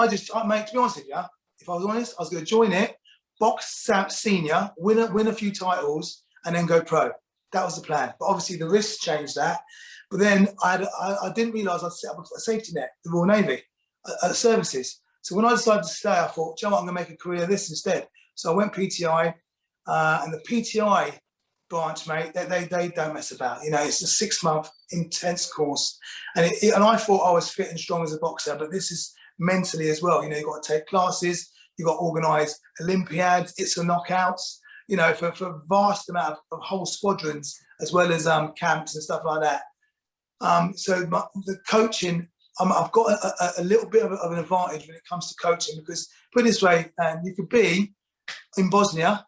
Speaker 1: mate, to be honest with you, if I was honest, I was going to join it, box senior, win a few titles, and then go pro. That was the plan. But obviously the risks changed that. But then I didn't realise I'd set up a safety net, the Royal Navy, services. So when I decided to stay, I thought, you know what, I'm going to make a career of this instead. So I went PTI, and the PTI branch, mate, they don't mess about. It's a 6-month intense course. And I thought I was fit and strong as a boxer, but this is mentally as well. You've got to take classes, you've got to organise Olympiads, it's a knockouts, for a vast amount of whole squadrons, as well as camps and stuff like that. So the coaching, I've got a little bit of an advantage when it comes to coaching, because put it this way, you could be in Bosnia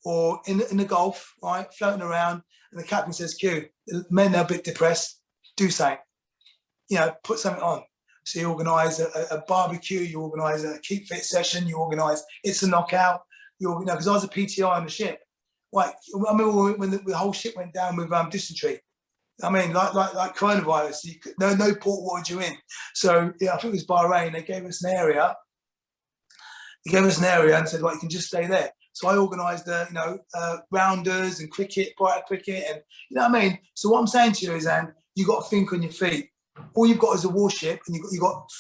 Speaker 1: or in the Gulf, right, floating around, and the captain says, Q, the men are a bit depressed, do something, put something on. So you organise a barbecue, you organise a keep fit session, you organise it's a knockout, because I was a PTI on the ship. Like, I remember when the whole ship went down with dysentery. I mean, like coronavirus, no port water you in. So yeah, I think it was Bahrain. They gave us an area. And said, "Well, you can just stay there." So I organised, rounders and cricket, brighter cricket, and you know what I mean. So what I'm saying to you is, Anne, you got to think on your feet. All you've got is a warship, and you got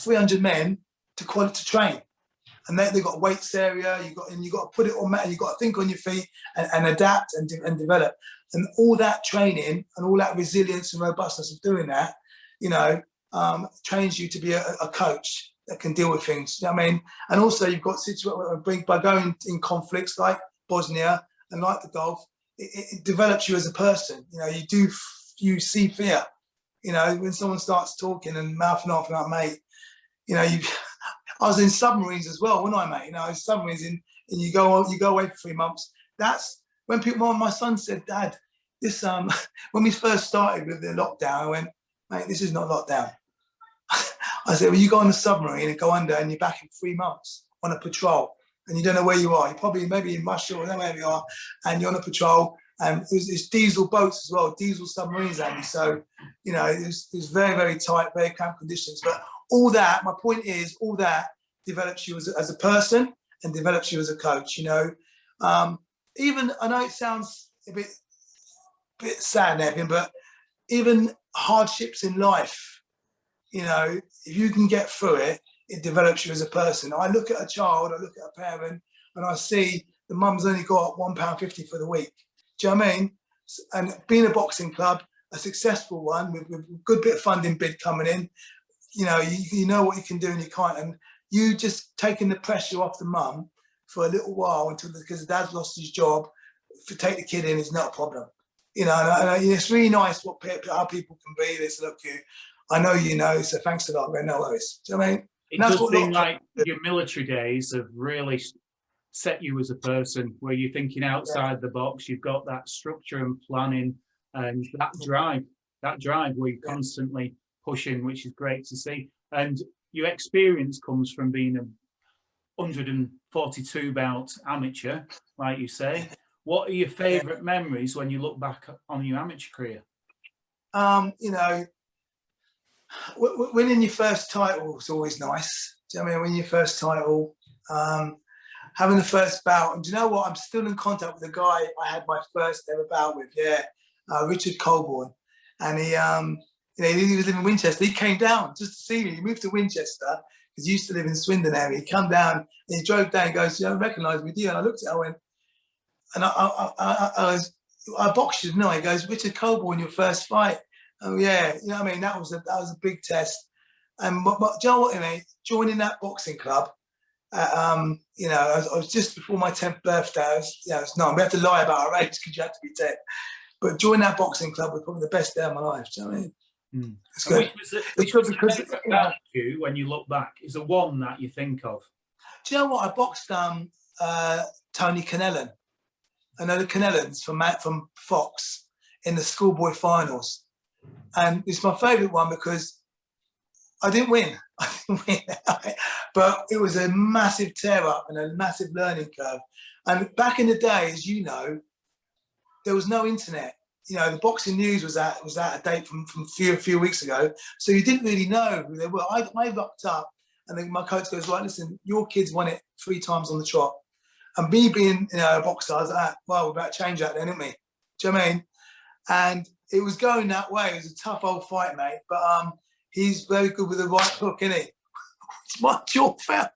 Speaker 1: 300 men to train. And they've got a weights area. You got to put it on mat. You got to think on your feet and adapt and develop. And all that training and all that resilience and robustness of doing that, trains you to be a coach that can deal with things. You know what I mean? And also you've got situations by going in conflicts like Bosnia and like the Gulf, it develops you as a person. You see fear. When someone starts talking and mouthing off, like, mate, I was in submarines as well, wasn't I, mate? Submarines and you go away for 3 months. That's when my son said, Dad, this when we first started with the lockdown, I went, mate, this is not lockdown. I said, well, you go on a submarine and go under and you're back in 3 months on a patrol and you don't know where you are. You're probably maybe in Russia or wherever you are, and you're on a patrol, and it's diesel boats as well, diesel submarines, Andy. So, it was very, very tight, very cramped conditions. But all that, my point is, all that develops you as a person and develops you as a coach, Even, I know it sounds a bit sad and everything, but even hardships in life, if you can get through it, it develops you as a person. I look at a child, I look at a parent, and I see the mum's only got £1.50 for the week. Do you know what I mean? And being a boxing club, a successful one with a good bit of funding bid coming in, you know what you can do and you can't. And you just taking the pressure off the mum for a little while because dad's lost his job, to take the kid in is not a problem. And it's really nice how people can be. They say, look, I know so thanks a lot. No worries. Do you know what I mean?
Speaker 2: It does seem like your military days have really set you as a person, where you're thinking outside the box. You've got that structure and planning and that drive where you're constantly pushing, which is great to see. and your experience comes from being a 142 bout amateur, like you say. What are your favourite memories when you look back on your amateur career?
Speaker 1: You know, winning your first title is always nice. Do you know what I mean? Winning your first title, having the first bout. And do you know what? I'm still in contact with the guy I had my first ever bout with. Yeah, Richard Colborne, and he, you know, he was living in Winchester. He came down just to see me. He moved to Winchester because he used to live in Swindon area. He come down and he drove down and goes, "You don't recognise me, do you?" And I looked at him, I went, and I boxed you, didn't I? He goes, "Richard Colborne, your first fight." Oh yeah, you know what I mean? That was a big test. And but do you know what I mean? Joining that boxing club, you know, I was just before my 10th birthday. I was, you know, it's 9. We have to lie about our age because you have to be 10. But joining that boxing club was probably the best day of my life. Do you know what I mean? It's good.
Speaker 2: Which was because about you when you look back is the one that you think of?
Speaker 1: Do you know what? I boxed Tony Canellan. I know the Canellans from Fox in the schoolboy finals. And it's my favourite one because I didn't win. But it was a massive tear up and a massive learning curve. And back in the day, as you know, there was no internet. You know, the boxing news was out of date from a few weeks ago. So you didn't really know who they were. I rocked up and then my coach goes, "Right, listen, your kids won it 3 times on the trot." And me being, you know, a boxer, I was like, "Well, we're about to change that then, aren't we?" Do you know what I mean? And it was going that way. It was a tough old fight, mate. But he's very good with the right hook, isn't he? It's my jaw fell.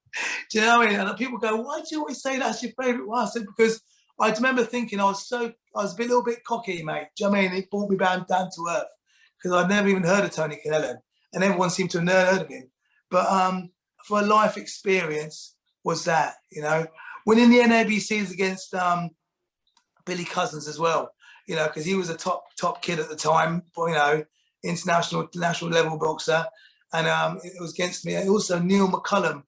Speaker 1: Do you know what I mean? And people go, "Why do you always say that's your favourite one?" I said, because I remember thinking I was a little bit cocky, mate. Do you know what I mean? It brought me down to earth because I'd never even heard of Tony Canellan, and everyone seemed to have never heard of him. But for a life experience was that, you know, winning the NABCs against Billy Cousins as well. You know, because he was a top kid at the time, you know, national level boxer, and it was against me. And also Neil McCullum,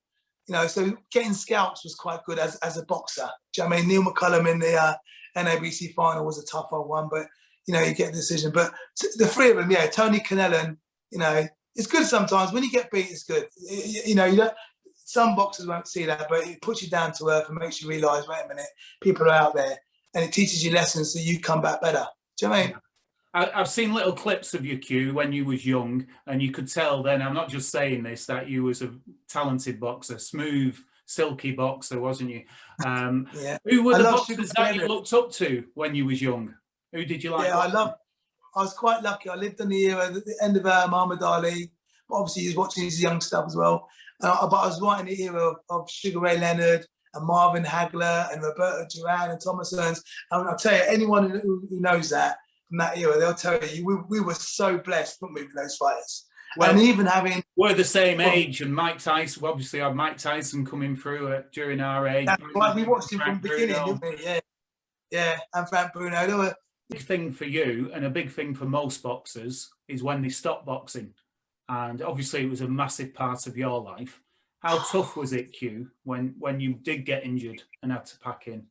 Speaker 1: you know, so getting scalps was quite good as a boxer. Do you know what I mean? Neil McCullum in the NABC final was a tough old one, but you know, you get a decision. But the 3 of them, yeah, Tony Canellan, you know, it's good sometimes when you get beat. It's good, you know. You don't. Some boxers won't see that, but it puts you down to earth and makes you realise, wait a minute, people are out there. And it teaches you lessons so you come back better. Do you know what I mean?
Speaker 2: I've seen little clips of you, Q, when you was young, and you could tell then, I'm not just saying this, that you was a talented boxer, smooth, silky boxer, wasn't you?
Speaker 1: Yeah.
Speaker 2: Who were the boxers that you looked up to when you was young? Who did you like?
Speaker 1: Yeah, I was quite lucky. I lived in the era, the end of Muhammad Ali, but obviously he was watching his young stuff as well. But I was right in the era of Sugar Ray Leonard, and Marvin Hagler and Roberto Duran and Thomas Hearns. And I'll tell you, anyone who knows that from that era, they'll tell you we were so blessed, weren't we, with those fighters. Well, and even having...
Speaker 2: We're the same age, and Mike Tyson, obviously had Mike Tyson coming through during our age.
Speaker 1: Right, we watched him from the beginning, didn't we? Yeah. Yeah, and Frank Bruno. They were...
Speaker 2: Big thing for you, and a big thing for most boxers, is when they stop boxing. And obviously it was a massive part of your life. How tough was it, Q, when you did get injured and had to pack in?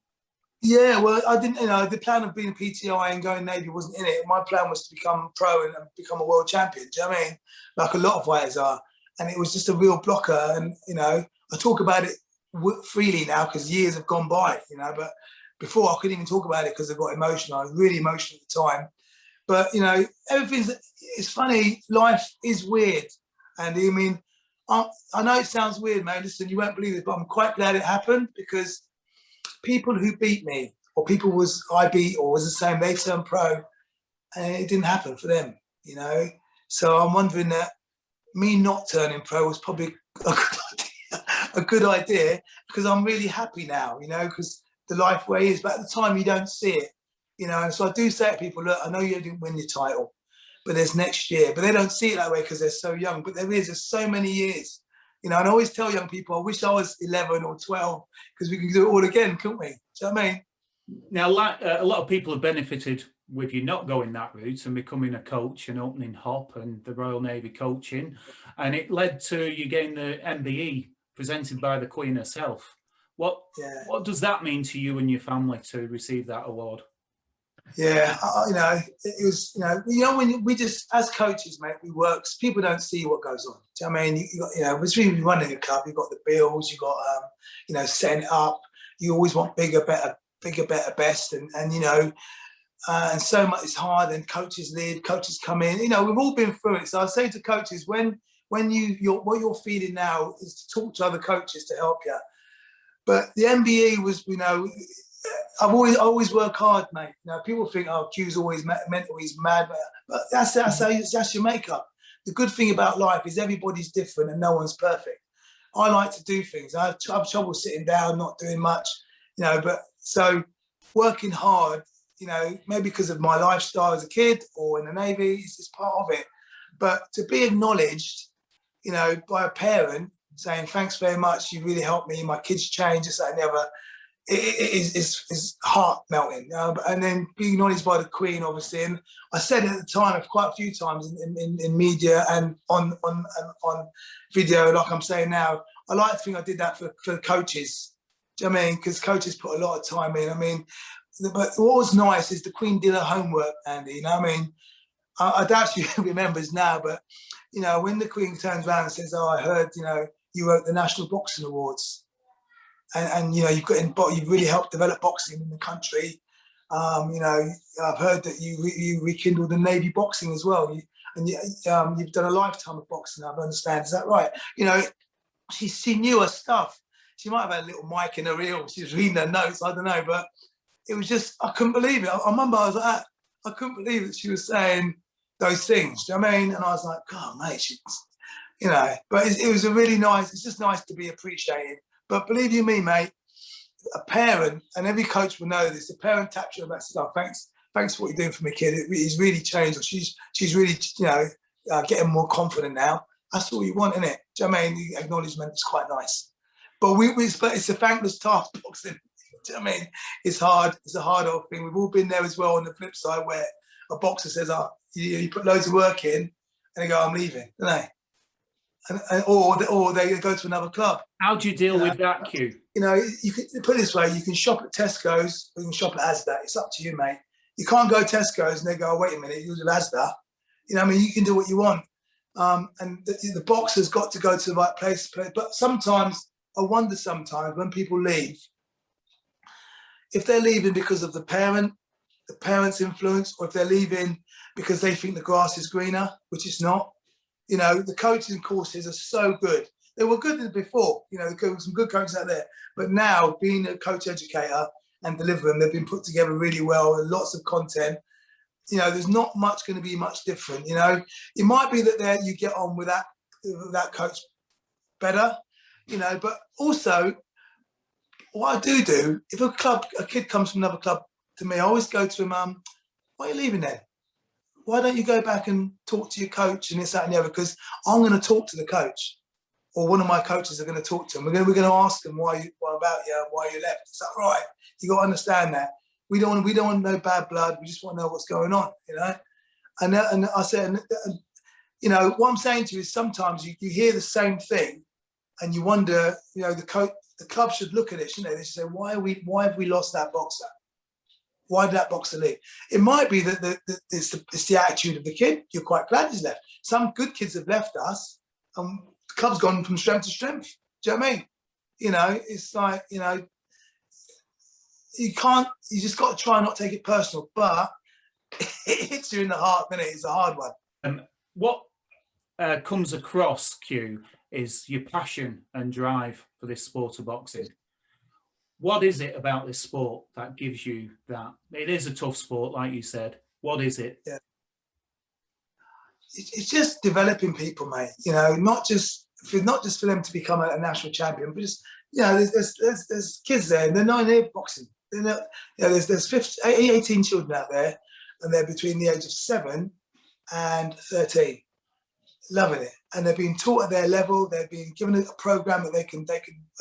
Speaker 1: Yeah, well, I didn't, you know, the plan of being a PTI and going Navy wasn't in it. My plan was to become pro and become a world champion. Do you know what I mean? Like a lot of fighters are. And it was just a real blocker. And, you know, I talk about it freely now because years have gone by, you know, but before I couldn't even talk about it because I got emotional. I was really emotional at the time. But, you know, it's funny. Life is weird. And I mean, I know it sounds weird, mate. Listen, you won't believe it, but I'm quite glad it happened because people who beat me or people I beat or was the same, they turned pro and it didn't happen for them, you know? So I'm wondering that me not turning pro was probably a good idea because I'm really happy now, you know, because the life way is, but at the time you don't see it, you know? And so I do say to people, look, I know you didn't win your title, but there's next year. But they don't see it that way because they're so young. But there's so many years. You know, and I always tell young people, I wish I was 11 or 12 because we can do it all again, couldn't we? Do you know what I mean?
Speaker 2: Now, a lot of people have benefited with you not going that route and becoming a coach and opening HOP and the Royal Navy coaching. And it led to you getting the MBE presented by the Queen herself. What does that mean to you and your family to receive that award?
Speaker 1: Yeah, you know, it was, when we just, as coaches, mate, we work, people don't see what goes on. Do you know what I mean? You got, between running a club, you've got the bills, you've got, setting it up. You always want bigger, better, best. And and so much is hard, and coaches leave, coaches come in. We've all been through it. So I say to coaches, when what you're feeling now is to talk to other coaches to help you. But the MBE was, I always work hard, mate. People think, oh, Q's always mental, he's mad, but that's your makeup. The good thing about life is everybody's different and no one's perfect. I like to do things. I have trouble sitting down, not doing much, but so working hard, maybe because of my lifestyle as a kid or in the Navy, it's just part of it. But to be acknowledged, by a parent saying, thanks very much, you really helped me, my kids changed, this, that, and the other, it is heart melting. And then being acknowledged by the Queen, obviously. And I said at the time, quite a few times in media and on video, like I'm saying now, I like to think I did that for the coaches. Do you know what I mean? Because coaches put a lot of time in. I mean, but what was nice is the Queen did her homework, Andy. You know what I mean? I doubt she remembers now, but when the Queen turns around and says, "Oh, I heard, you wrote the National Boxing Awards, and you've really helped develop boxing in the country. I've heard that you rekindled the Navy boxing as well, you've done a lifetime of boxing. I understand. Is that right? She knew her stuff. She might have had a little mic in her ear. She was reading her notes. I don't know, but it was just, I couldn't believe it. I remember I was like, I couldn't believe that she was saying those things. Do you know what I mean? And I was like, God, mate, but it was it's just nice to be appreciated. But believe you me, mate, a parent, and every coach will know this, a parent taps you on that stuff. Thanks for what you're doing for me, kid. He's really changed. Or she's really, getting more confident now. That's all you want, isn't it? Do you know what I mean? The acknowledgement is quite nice. But it's a thankless task, boxing. Do you know what I mean? It's hard. It's a hard old thing. We've all been there as well on the flip side, where a boxer says, "Oh, you put loads of work in," and they go, "I'm leaving," don't they? Or they go to another club.
Speaker 2: How do you deal with that, Q?
Speaker 1: You can put it this way: you can shop at Tesco's, or you can shop at Asda. It's up to you, mate. You can't go to Tesco's and they go, oh, "Wait a minute, you're at Asda." You can do what you want. And the boxer's got to go to the right place. But sometimes, I wonder sometimes when people leave, if they're leaving because of the parent's influence, or if they're leaving because they think the grass is greener, which it's not. The coaching courses are so good. They were good before, there were some good coaches out there. But now, being a coach educator and delivering, they've been put together really well, and lots of content. There's not much going to be much different. It might be that you get on with that coach better, but also, what I do, if a kid comes from another club to me, I always go to him, why are you leaving then? Why don't you go back and talk to your coach and this, that, and the other? Because I'm going to talk to the coach, or one of my coaches are going to talk to him. We're going to ask him why you left. Is that right? You got to understand that. We don't want no bad blood. We just want to know what's going on, And I said, what I'm saying to you is sometimes you hear the same thing, and you wonder, the club should look at it, shouldn't they? They should say, why have we lost that boxer? Why did that boxer leave? It might be that it's the attitude of the kid. You're quite glad he's left. Some good kids have left us, and the club's gone from strength to strength. Do you know what I mean? It's like, you just got to try and not take it personal, but it hits you in the heart, doesn't it? It's a hard one.
Speaker 2: What comes across, Q, is your passion and drive for this sport of boxing. What is it about this sport that gives you that? It is a tough sport, like you said. What is it?
Speaker 1: Yeah. It's just developing people, mate. Not just for them to become a national champion, but just, there's kids there, and they're not in boxing. There's 18 children out there, and they're between the age of 7 and 13, loving it, and they're being taught at their level. They're being given a program that they can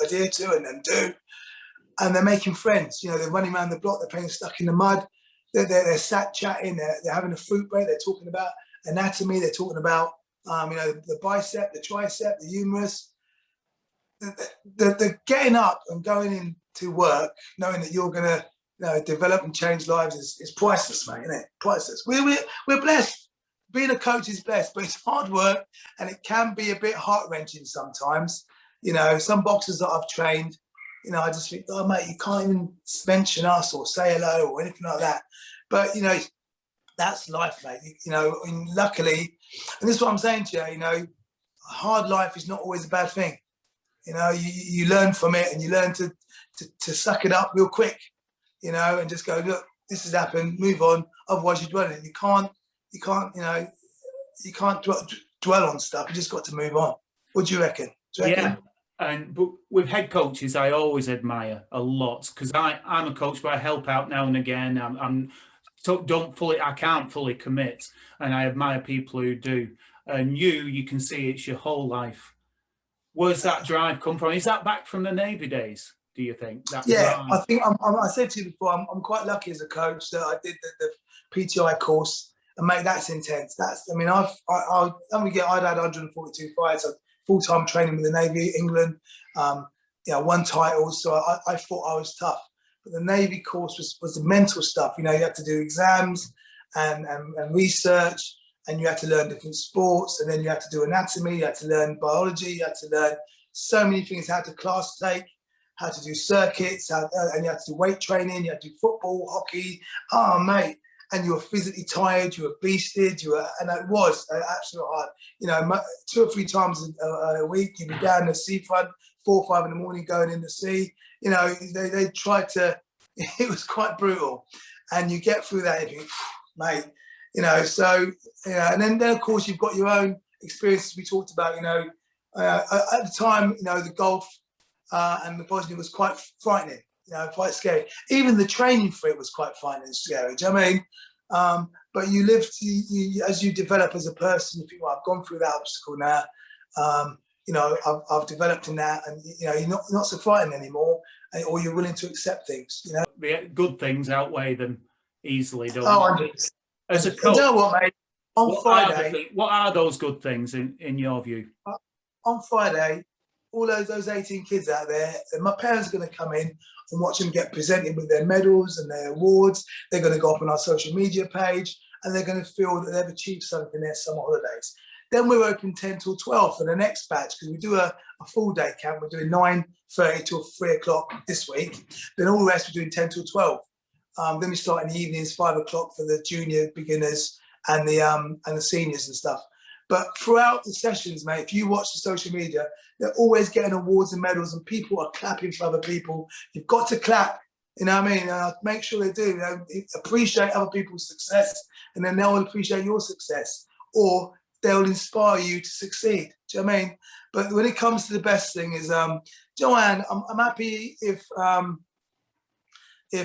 Speaker 1: adhere to and then do. And they're making friends. They're running around the block. They're playing stuck in the mud. They're sat chatting. They're having a fruit break. They're talking about anatomy. They're talking about the bicep, the tricep, the humerus. They're getting up and going into work knowing that you're gonna develop and change lives is priceless, mate, isn't it? Priceless. We're blessed. Being a coach is blessed, but it's hard work and it can be a bit heart-wrenching sometimes. Some boxers that I've trained, I just think, oh, mate, you can't even mention us or say hello or anything like that. But, that's life, mate. And luckily, and this is what I'm saying to you, hard life is not always a bad thing. You learn from it and you learn to suck it up real quick, and just go, look, this has happened, move on. Otherwise, you dwell in it. You can't dwell on stuff. You just got to move on. What do you reckon?
Speaker 2: Yeah. But with head coaches, I always admire a lot because I'm a coach, but I help out now and again. I can't fully commit, and I admire people who do. And you can see it's your whole life. Where's that drive come from? Is that back from the Navy days, do you think?
Speaker 1: Yeah, I think I said to you before, I'm quite lucky as a coach that I did the PTI course, and mate, that's intense. I'd had 142 fights, full-time training with the Navy, England, won titles, so I thought I was tough. But the Navy course was the mental stuff. You had to do exams and research, and you had to learn different sports, and then you had to do anatomy, you had to learn biology, you had to learn so many things, how to class take, how to do circuits, and you had to do weight training, you had to do football, hockey. Oh, mate. And you were physically tired, you were beasted, and it was absolutely hard. 2 or 3 times a week, you'd be down the seafront, 4 or 5 in the morning going in the sea. They tried to, it was quite brutal. And you get through that, and you think, mate, and then of course you've got your own experiences we talked about, at the time, the Gulf and the Bosnia was quite frightening. Quite scary. Even the training for it was quite frightening and scary. Do you know what I mean? But you live, as you develop as a person, you think, well, I've gone through that obstacle now. I've developed in that, and you're not so frightened anymore, or you're willing to accept things.
Speaker 2: The good things outweigh them easily, don't they?
Speaker 1: 100%.
Speaker 2: As a coach,
Speaker 1: you know what, mate? On Friday,
Speaker 2: what are those good things in your view?
Speaker 1: On Friday, all those 18 kids out there, and my parents are going to come in and watch them get presented with their medals and their awards. They're going to go up on our social media page, and they're going to feel that they've achieved something in their summer holidays. Then we're open 10 till 12 for the next batch, because we do a full day camp. We're doing 9:30 till 3 o'clock this week. Then all the rest we're doing 10 till 12. Then we start in the evenings, 5 o'clock for the junior beginners and the seniors and stuff. But throughout the sessions, mate, if you watch the social media, they're always getting awards and medals, and people are clapping for other people. You've got to clap, you know what I mean? Make sure they do. Appreciate other people's success, and then they'll appreciate your success, or they'll inspire you to succeed. Do you know what I mean? But when it comes to the best thing is, Joanne, I'm happy if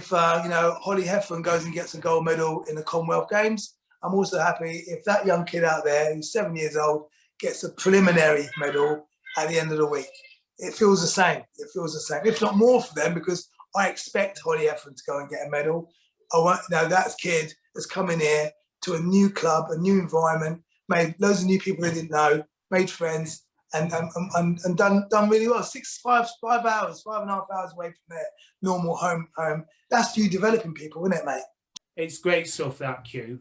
Speaker 1: Holly Heffernan goes and gets a gold medal in the Commonwealth Games. I'm also happy if that young kid out there who's 7 years old gets a preliminary medal at the end of the week. It feels the same. It feels the same, if not more for them, because I expect Holly Heffernan to go and get a medal. That kid has come in here to a new club, a new environment, made loads of new people they didn't know, made friends, and done really well. 5.5 hours away from their normal home. That's you developing people, isn't it, mate?
Speaker 2: It's great stuff, that, Q.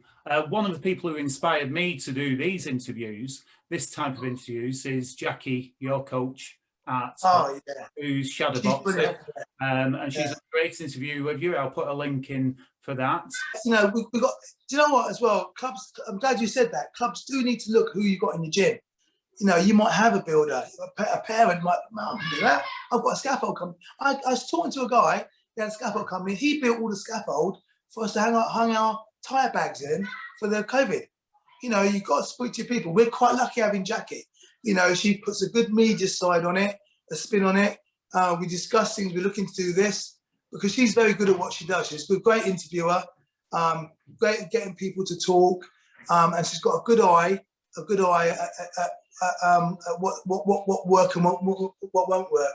Speaker 2: One of the people who inspired me to do these interviews, this type of interviews, is Jackie, your coach at who's Shadowboxruk. And she's a great interview with you. I'll put a link in for that.
Speaker 1: We got, do you know what, as well, clubs, I'm glad you said that. Clubs do need to look who you got in your gym. You might have a builder, a parent might, I can do that. I've got a scaffold company. I was talking to a guy, he had a scaffold company. He built all the scaffold for us to hang our tyre bags in for the COVID. You've got to speak to people. We're quite lucky having Jackie. She puts a good media side on it, a spin on it. We discuss things. We're looking to do this because she's very good at what she does. She's a great interviewer, great at getting people to talk, and she's got a good eye at what work and what won't work.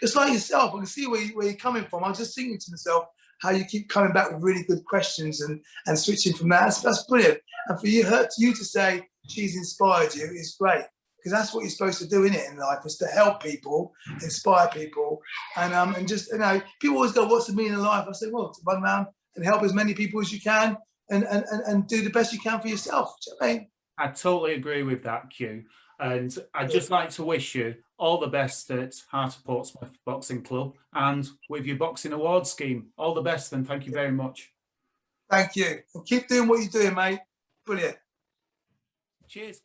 Speaker 1: It's like yourself. I can see where you're coming from. I was just thinking to myself how you keep coming back with really good questions and switching from that. That's brilliant. And for you to say she's inspired you is great. because that's what you're supposed to do in life, is to help people, inspire people, and just, people always go, what's the meaning of life? I say, well, to run around and help as many people as you can, and do the best you can for yourself. Do you know what I mean?
Speaker 2: I totally agree with that, Q. And I'd just like to wish you all the best at Heart of Portsmouth Boxing Club and with your boxing awards scheme. All the best, and thank you very much.
Speaker 1: Thank you. And keep doing what you're doing, mate. Brilliant.
Speaker 2: Cheers.